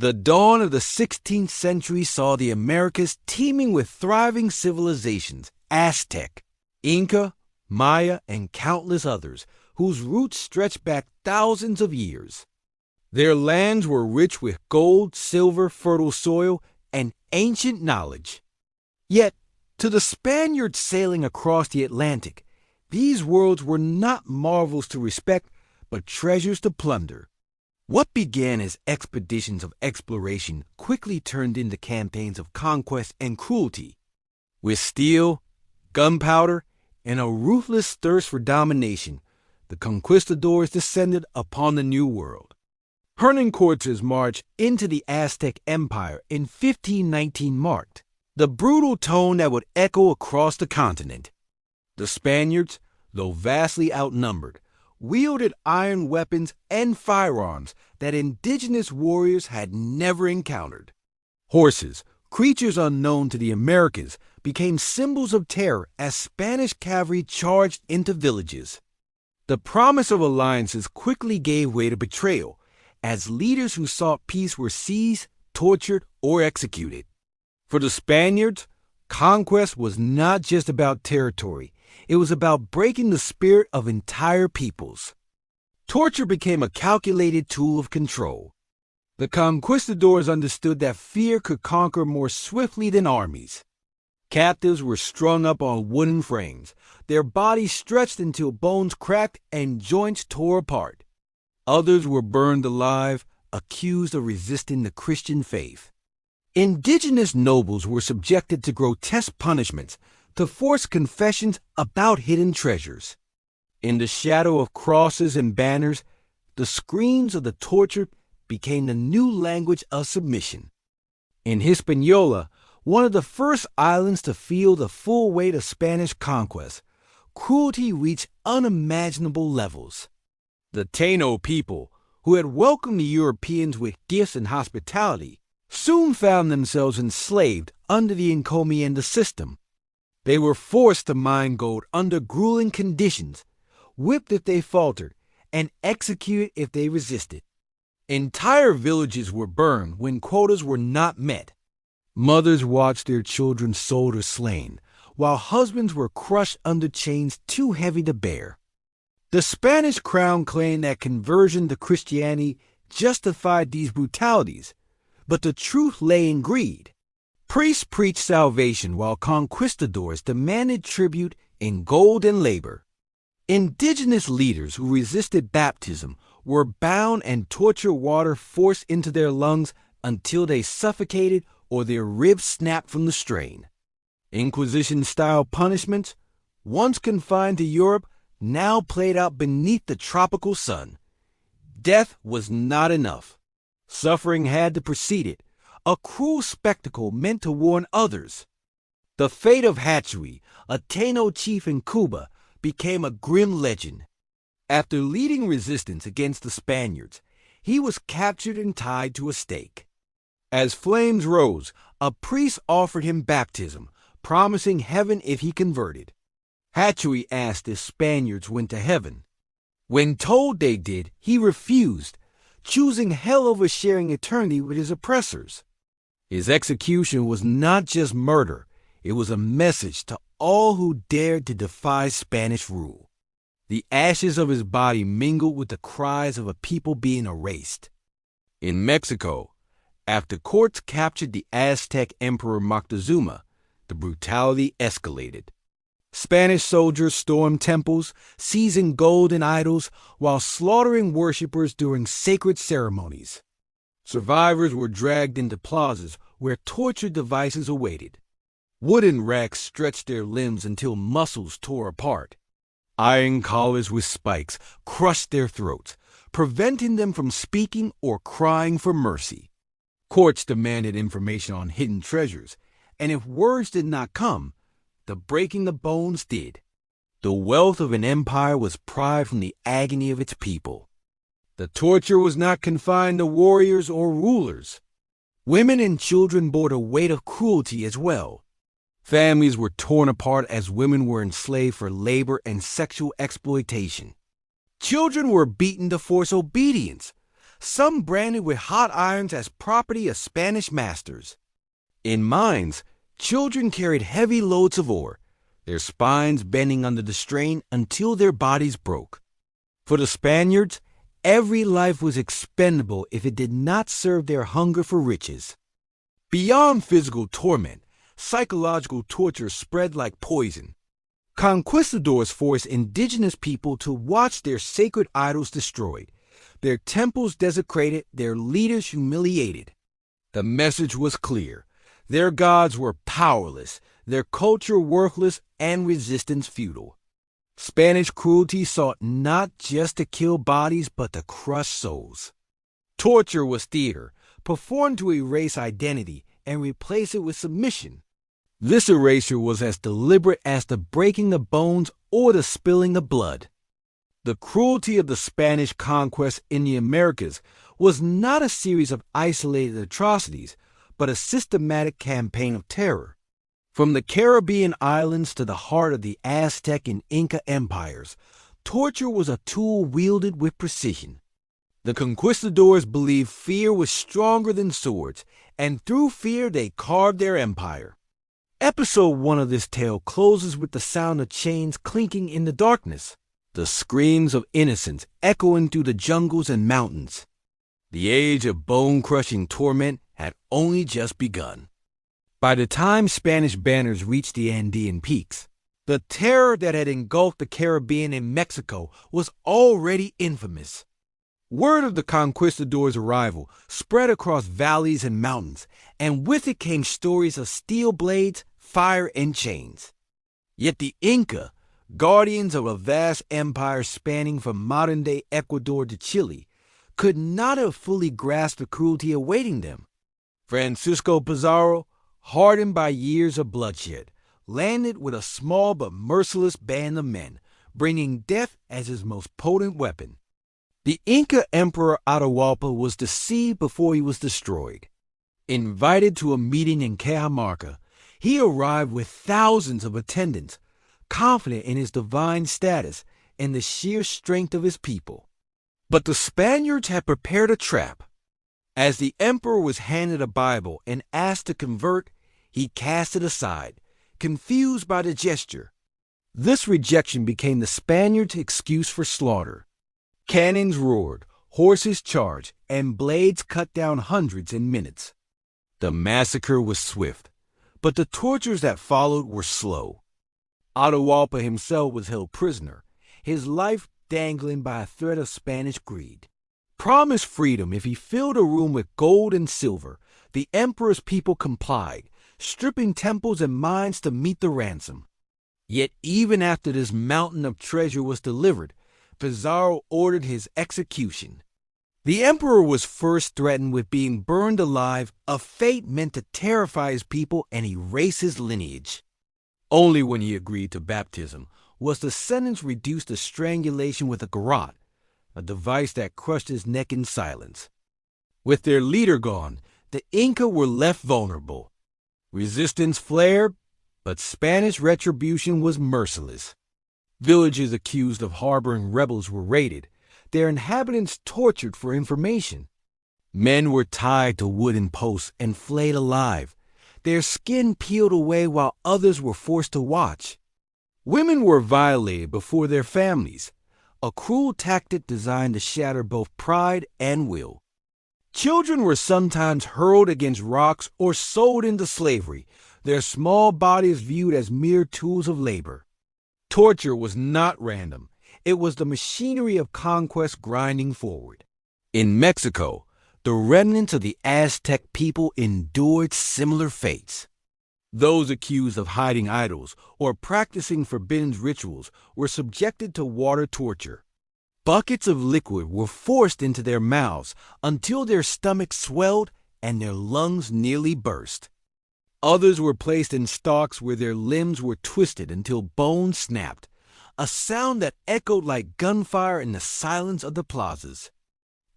The dawn of the 16th century saw the Americas teeming with thriving civilizations, Aztec, Inca, Maya, and countless others, whose roots stretched back thousands of years. Their lands were rich with gold, silver, fertile soil, and ancient knowledge. Yet, to the Spaniards sailing across the Atlantic, these worlds were not marvels to respect, but treasures to plunder. What began as expeditions of exploration quickly turned into campaigns of conquest and cruelty. With steel, gunpowder, and a ruthless thirst for domination, the conquistadors descended upon the New World. Hernan Cortes' march into the Aztec Empire in 1519 marked the brutal tone that would echo across the continent. The Spaniards, though vastly outnumbered, wielded iron weapons and firearms that indigenous warriors had never encountered. Horses, creatures unknown to the Americas, became symbols of terror as Spanish cavalry charged into villages. The promise of alliances quickly gave way to betrayal, as leaders who sought peace were seized, tortured, or executed. For the Spaniards, conquest was not just about territory. It was about breaking the spirit of entire peoples. Torture became a calculated tool of control. The conquistadors understood that fear could conquer more swiftly than armies. Captives were strung up on wooden frames, their bodies stretched until bones cracked and joints tore apart. Others were burned alive, accused of resisting the Christian faith. Indigenous nobles were subjected to grotesque punishments, to force confessions about hidden treasures. In the shadow of crosses and banners, the screams of the tortured became the new language of submission. In Hispaniola, one of the first islands to feel the full weight of Spanish conquest, cruelty reached unimaginable levels. The Taino people, who had welcomed the Europeans with gifts and hospitality, soon found themselves enslaved under the encomienda system. They were forced to mine gold under grueling conditions, whipped if they faltered, and executed if they resisted. Entire villages were burned when quotas were not met. Mothers watched their children sold or slain, while husbands were crushed under chains too heavy to bear. The Spanish crown claimed that conversion to Christianity justified these brutalities, but the truth lay in greed. Priests preached salvation while conquistadors demanded tribute in gold and labor. Indigenous leaders who resisted baptism were bound and torture water forced into their lungs until they suffocated or their ribs snapped from the strain. Inquisition-style punishments, once confined to Europe, now played out beneath the tropical sun. Death was not enough. Suffering had to precede it, a cruel spectacle meant to warn others. The fate of Hatchery, a Taino chief in Cuba, became a grim legend. After leading resistance against the Spaniards, he was captured and tied to a stake. As flames rose, a priest offered him baptism, promising heaven if he converted. Hatchery asked if Spaniards went to heaven. When told they did, he refused, choosing hell over sharing eternity with his oppressors. His execution was not just murder, it was a message to all who dared to defy Spanish rule. The ashes of his body mingled with the cries of a people being erased. In Mexico, after courts captured the Aztec Emperor Moctezuma, the brutality escalated. Spanish soldiers stormed temples, seizing gold and idols, while slaughtering worshippers during sacred ceremonies. Survivors were dragged into plazas where torture devices awaited. Wooden racks stretched their limbs until muscles tore apart. Iron collars with spikes crushed their throats, preventing them from speaking or crying for mercy. Courts demanded information on hidden treasures, and if words did not come, the breaking of bones did. The wealth of an empire was pried from the agony of its people. The torture was not confined to warriors or rulers. Women and children bore the weight of cruelty as well. Families were torn apart as women were enslaved for labor and sexual exploitation. Children were beaten to force obedience. some branded with hot irons as property of Spanish masters. In mines, children carried heavy loads of ore, their spines bending under the strain until their bodies broke. For the Spaniards, every life was expendable if it did not serve their hunger for riches. Beyond physical torment, psychological torture spread like poison. Conquistadors forced indigenous people to watch their sacred idols destroyed, their temples desecrated, their leaders humiliated. The message was clear. Their gods were powerless, their culture worthless, and resistance futile. Spanish cruelty sought not just to kill bodies, but to crush souls. Torture was theater, performed to erase identity and replace it with submission. This erasure was as deliberate as the breaking of bones or the spilling of blood. The cruelty of the Spanish conquest in the Americas was not a series of isolated atrocities, but a systematic campaign of terror. From the Caribbean islands to the heart of the Aztec and Inca empires, torture was a tool wielded with precision. The conquistadors believed fear was stronger than swords, and through fear they carved their empire. Episode 1 of this tale closes with the sound of chains clinking in the darkness, the screams of innocence echoing through the jungles and mountains. The age of bone-crushing torment had only just begun. By the time Spanish banners reached the Andean peaks, the terror that had engulfed the Caribbean and Mexico was already infamous. Word of the conquistadors' arrival spread across valleys and mountains, and with it came stories of steel blades, fire, and chains. Yet the Inca, guardians of a vast empire spanning from modern-day Ecuador to Chile, could not have fully grasped the cruelty awaiting them. Francisco Pizarro, hardened by years of bloodshed, landed with a small but merciless band of men, bringing death as his most potent weapon. The Inca Emperor Atahualpa was deceived before he was destroyed. Invited to a meeting in Cajamarca, he arrived with thousands of attendants, confident in his divine status and the sheer strength of his people. But the Spaniards had prepared a trap. As the emperor was handed a Bible and asked to convert, he cast it aside, confused by the gesture. This rejection became the Spaniards' excuse for slaughter. Cannons roared, horses charged, and blades cut down hundreds in minutes. The massacre was swift, but the tortures that followed were slow. Atahualpa himself was held prisoner, his life dangling by a thread of Spanish greed. Promised freedom if he filled a room with gold and silver, the emperor's people complied, stripping temples and mines to meet the ransom. Yet even after this mountain of treasure was delivered, Pizarro ordered his execution. The emperor was first threatened with being burned alive, a fate meant to terrify his people and erase his lineage. Only when he agreed to baptism was the sentence reduced to strangulation with a garrote, a device that crushed his neck in silence. With their leader gone, the Inca were left vulnerable. Resistance flared, but Spanish retribution was merciless. Villages accused of harboring rebels were raided, their inhabitants tortured for information. Men were tied to wooden posts and flayed alive, their skin peeled away while others were forced to watch. Women were violated before their families, a cruel tactic designed to shatter both pride and will. Children were sometimes hurled against rocks or sold into slavery, their small bodies viewed as mere tools of labor. Torture was not random. It was the machinery of conquest grinding forward. In Mexico, the remnants of the Aztec people endured similar fates. Those accused of hiding idols or practicing forbidden rituals were subjected to water torture. Buckets of liquid were forced into their mouths until their stomachs swelled and their lungs nearly burst. Others were placed in stocks where their limbs were twisted until bones snapped, a sound that echoed like gunfire in the silence of the plazas.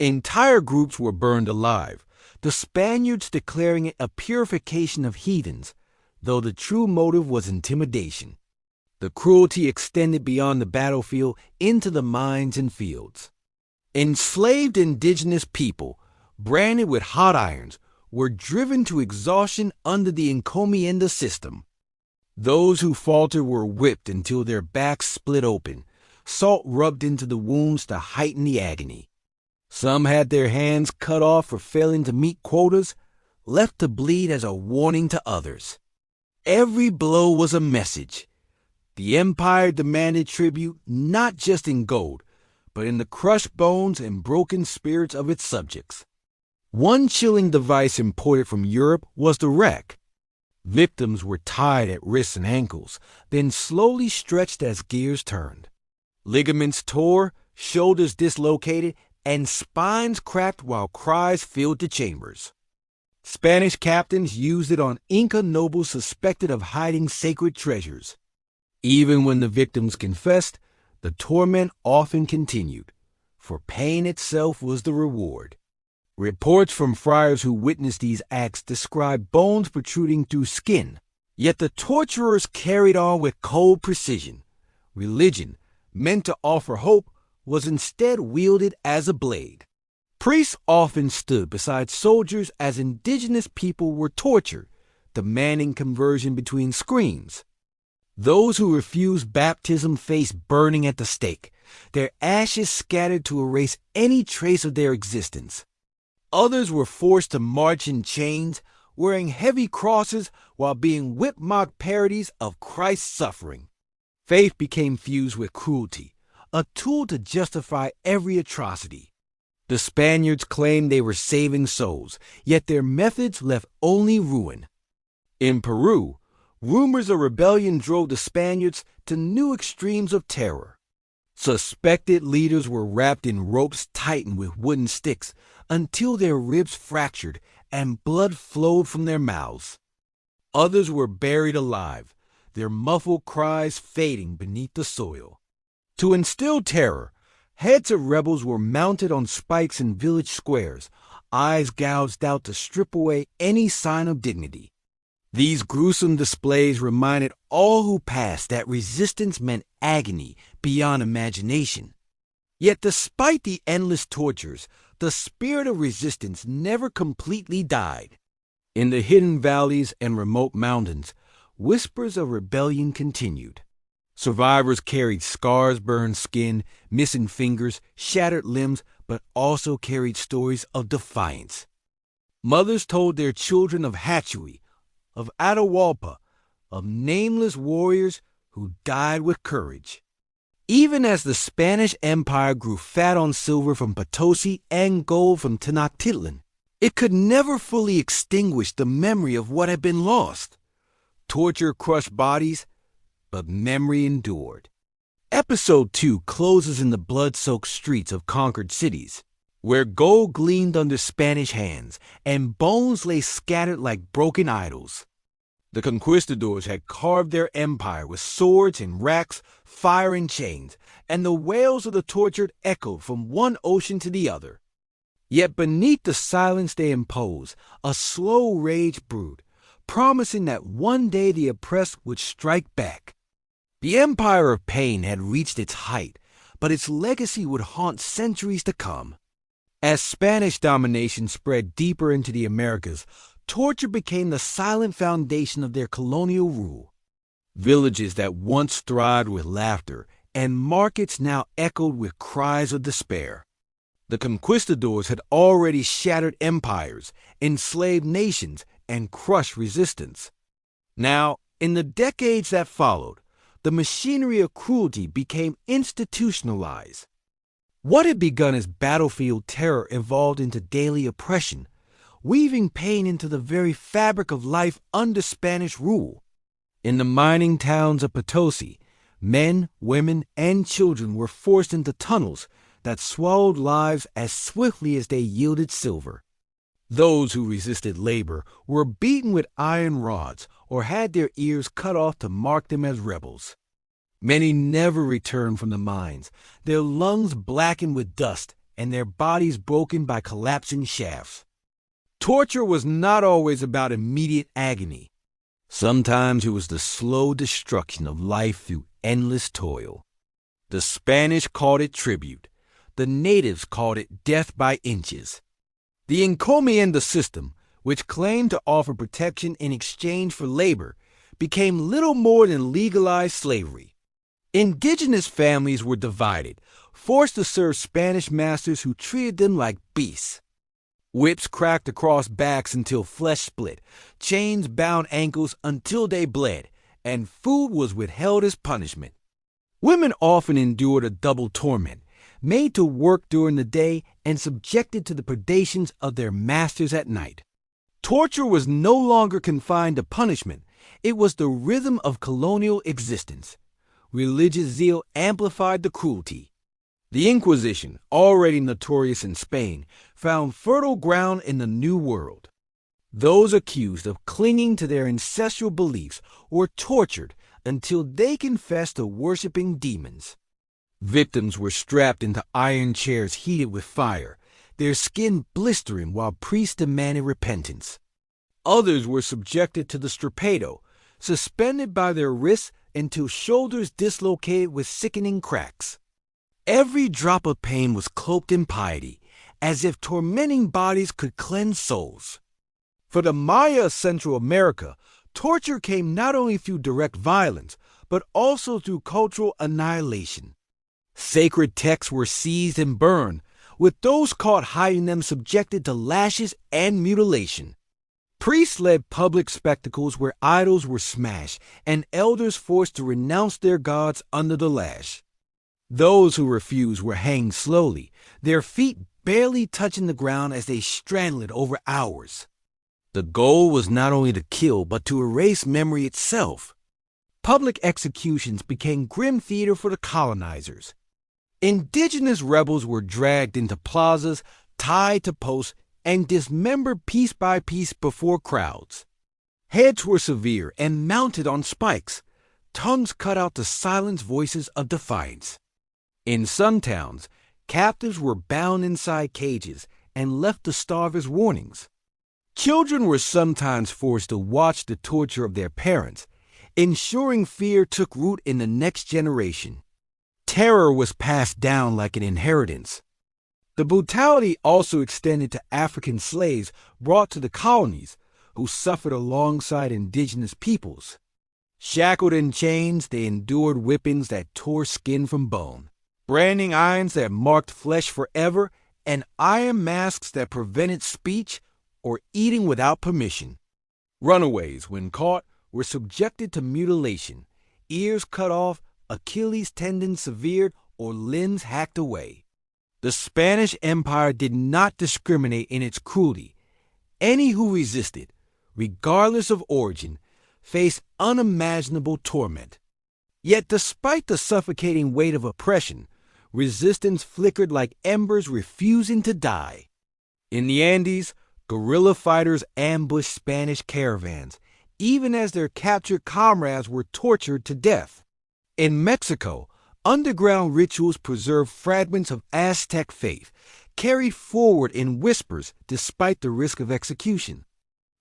Entire groups were burned alive, the Spaniards declaring it a purification of heathens, though the true motive was intimidation. The cruelty extended beyond the battlefield into the mines and fields. Enslaved indigenous people, branded with hot irons, were driven to exhaustion under the encomienda system. Those who faltered were whipped until their backs split open, salt rubbed into the wounds to heighten the agony. Some had their hands cut off for failing to meet quotas, left to bleed as a warning to others. Every blow was a message. The empire demanded tribute not just in gold, but in the crushed bones and broken spirits of its subjects. One chilling device imported from Europe was the rack. Victims were tied at wrists and ankles, then slowly stretched as gears turned. Ligaments tore, shoulders dislocated, and spines cracked while cries filled the chambers. Spanish captains used it on Inca nobles suspected of hiding sacred treasures. Even when the victims confessed, the torment often continued, for pain itself was the reward. Reports from friars who witnessed these acts describe bones protruding through skin, yet the torturers carried on with cold precision. Religion, meant to offer hope, was instead wielded as a blade. Priests often stood beside soldiers as indigenous people were tortured, demanding conversion between screams. Those who refused baptism faced burning at the stake, their ashes scattered to erase any trace of their existence. Others were forced to march in chains, wearing heavy crosses while being whip-mocked parodies of Christ's suffering. Faith became fused with cruelty, a tool to justify every atrocity. The Spaniards claimed they were saving souls, yet their methods left only ruin. In Peru, rumors of rebellion drove the Spaniards to new extremes of terror. Suspected leaders were wrapped in ropes tightened with wooden sticks until their ribs fractured and blood flowed from their mouths. Others were buried alive, their muffled cries fading beneath the soil. To instill terror, heads of rebels were mounted on spikes in village squares, eyes gouged out to strip away any sign of dignity. These gruesome displays reminded all who passed that resistance meant agony beyond imagination. Yet despite the endless tortures, the spirit of resistance never completely died. In the hidden valleys and remote mountains, whispers of rebellion continued. Survivors carried scars, burned skin, missing fingers, shattered limbs, but also carried stories of defiance. Mothers told their children of Hatchui, of Atahualpa, of nameless warriors who died with courage. Even as the Spanish Empire grew fat on silver from Potosi and gold from Tenochtitlan, it could never fully extinguish the memory of what had been lost. Torture crushed bodies, but memory endured. Episode 2 closes in the blood-soaked streets of conquered cities, where gold gleamed under Spanish hands and bones lay scattered like broken idols. The conquistadors had carved their empire with swords and racks, fire and chains, and the wails of the tortured echoed from one ocean to the other. Yet beneath the silence they imposed, a slow rage brewed, promising that one day the oppressed would strike back. The empire of pain had reached its height, but its legacy would haunt centuries to come. As Spanish domination spread deeper into the Americas, torture became the silent foundation of their colonial rule. Villages that once thrived with laughter and markets now echoed with cries of despair. The conquistadors had already shattered empires, enslaved nations, and crushed resistance. Now, in the decades that followed, the machinery of cruelty became institutionalized. What had begun as battlefield terror evolved into daily oppression, weaving pain into the very fabric of life under Spanish rule. In the mining towns of Potosi, men, women, and children were forced into tunnels that swallowed lives as swiftly as they yielded silver. Those who resisted labor were beaten with iron rods or had their ears cut off to mark them as rebels. Many never returned from the mines, their lungs blackened with dust and their bodies broken by collapsing shafts. Torture was not always about immediate agony. Sometimes it was the slow destruction of life through endless toil. The Spanish called it tribute. the natives called it death by inches. The encomienda system, which claimed to offer protection in exchange for labor, became little more than legalized slavery. Indigenous families were divided, forced to serve Spanish masters who treated them like beasts. Whips cracked across backs until flesh split, chains bound ankles until they bled, and food was withheld as punishment. Women often endured a double torment, made to work during the day and subjected to the predations of their masters at night. Torture was no longer confined to punishment. It was the rhythm of colonial existence. Religious zeal amplified the cruelty. The Inquisition, already notorious in Spain, found fertile ground in the New World. Those accused of clinging to their ancestral beliefs were tortured until they confessed to worshiping demons. Victims were strapped into iron chairs heated with fire, their skin blistering while priests demanded repentance. Others were subjected to the strapado, suspended by their wrists until shoulders dislocated with sickening cracks. Every drop of pain was cloaked in piety, as if tormenting bodies could cleanse souls. For the Maya of Central America, torture came not only through direct violence, but also through cultural annihilation. Sacred texts were seized and burned, with those caught hiding them subjected to lashes and mutilation. Priests led public spectacles where idols were smashed and elders forced to renounce their gods under the lash. Those who refused were hanged slowly, their feet barely touching the ground as they strangled over hours. The goal was not only to kill, but to erase memory itself. Public executions became grim theater for the colonizers. Indigenous rebels were dragged into plazas, tied to posts, and dismembered piece by piece before crowds. Heads were severe and mounted on spikes, tongues cut out to silence voices of defiance. In some towns, captives were bound inside cages and left to starve as warnings. Children were sometimes forced to watch the torture of their parents, ensuring fear took root in the next generation. Terror was passed down like an inheritance. The brutality also extended to African slaves brought to the colonies, who suffered alongside indigenous peoples. Shackled in chains, they endured whippings that tore skin from bone, branding irons that marked flesh forever, and iron masks that prevented speech or eating without permission. Runaways, when caught, were subjected to mutilation, ears cut off, Achilles tendons severed, or limbs hacked away. The Spanish Empire did not discriminate in its cruelty. Any who resisted, regardless of origin, faced unimaginable torment. Yet despite the suffocating weight of oppression, resistance flickered like embers refusing to die. In the Andes, guerrilla fighters ambushed Spanish caravans, even as their captured comrades were tortured to death. In Mexico, underground rituals preserved fragments of Aztec faith, carried forward in whispers despite the risk of execution.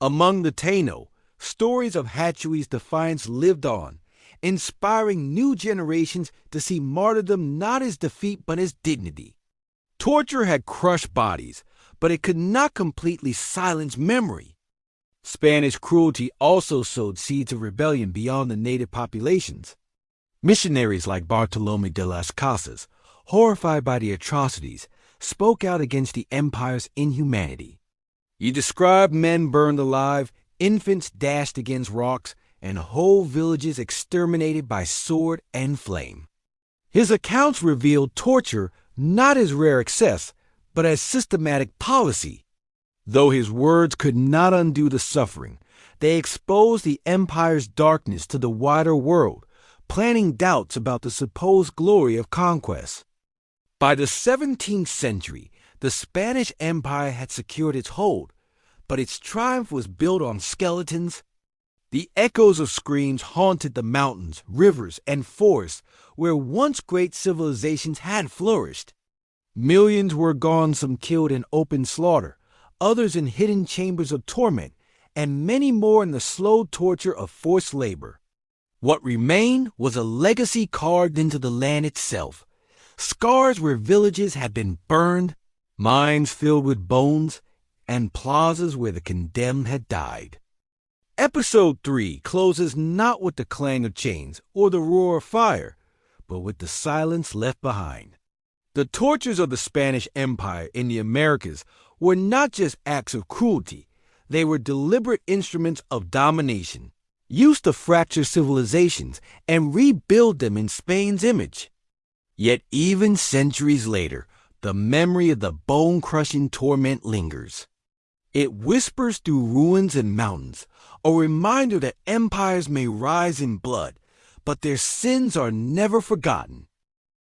Among the Taino, stories of Hatchery's defiance lived on, inspiring new generations to see martyrdom not as defeat but as dignity. Torture had crushed bodies, but it could not completely silence memory. Spanish cruelty also sowed seeds of rebellion beyond the native populations. Missionaries like Bartolomé de las Casas, horrified by the atrocities, spoke out against the empire's inhumanity. He described men burned alive, infants dashed against rocks, and whole villages exterminated by sword and flame. His accounts revealed torture not as rare excess, but as systematic policy. Though his words could not undo the suffering, they exposed the empire's darkness to the wider world, planting doubts about the supposed glory of conquest. By the 17th century, the Spanish Empire had secured its hold, but its triumph was built on skeletons. The echoes of screams haunted the mountains, rivers, and forests where once great civilizations had flourished. Millions were gone, some killed in open slaughter, others in hidden chambers of torment, and many more in the slow torture of forced labor. What remained was a legacy carved into the land itself, Scars where villages had been burned, mines filled with bones, and plazas where the condemned had died. Episode 3 closes not with the clang of chains or the roar of fire, but with the silence left behind. The tortures of the Spanish Empire in the Americas were not just acts of cruelty, they were deliberate instruments of domination, used to fracture civilizations and rebuild them in Spain's image. Yet even centuries later, the memory of the bone-crushing torment lingers. It whispers through ruins and mountains, a reminder that empires may rise in blood, but their sins are never forgotten.